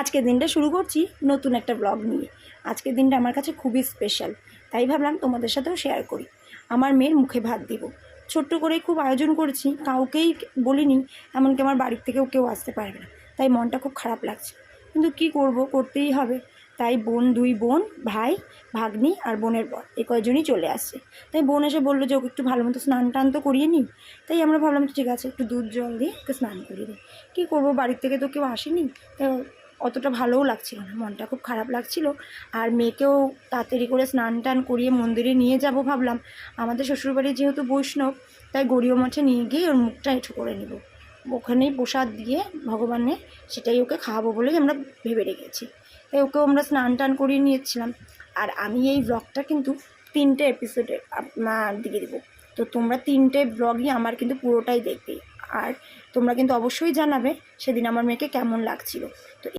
আজকের দিনটা শুরু করছি নতুন একটা ব্লগ নিয়ে। আজকের দিনটা আমার কাছে খুবই স্পেশাল, তাই ভাবলাম তোমাদের সাথেও শেয়ার করি। আমার মেয়ের মুখে ভাত দিব, ছোট্ট করে খুব আয়োজন করেছি, কাউকেই বলিনি, এমনকি আমার বাড়ির থেকেও কেউ আসতে পারবে না, তাই মনটা খুব খারাপ লাগছে, কিন্তু কি করব, করতেই হবে। তাই দুই বোন, ভাই, ভাগ্নি আর বোনের বর, এই কয়জনই চলে আসছে। তাই বোন এসে বললো যে ওকে একটু ভালো মতো স্নান টান তো করিয়ে নিই। তাই আমরা ভাবলাম ঠিক আছে, একটু দুধ জল দিয়ে ওকে স্নান করিয়ে দিই। কী করবো, বাড়ির থেকে তো কেউ আসেনি, তাই অতটা ভালোও লাগছিল না, মনটা খুব খারাপ লাগছিল। আর মেয়েকেও তাড়াতাড়ি করে স্নান টান করিয়ে মন্দিরে নিয়ে যাব ভাবলাম। আমাদের শ্বশুরবাড়ি যেহেতু বৈষ্ণব, তাই গড়িয়া মঠে নিয়ে গিয়ে ওর মুখটা এঁঠো করে নেব, ওখানেই প্রসাদ দিয়ে ভগবানের সেটাই ওকে খাওয়াবো বলেই আমরা ভেবে রেখেছি। তাই ওকেও আমরা স্নান টান করিয়ে নিয়েছিলাম। আর আমি এই ব্লগটা কিন্তু 3টে এপিসোডে আপনার দিকে দেবো, তো তোমরা 3টে ব্লগই আমার কিন্তু পুরোটাই দেখবে। আর তোমরা কিন্তু অবশ্যই জানাবে সেদিন আমার মেয়েকে কেমন লাগছিল। তো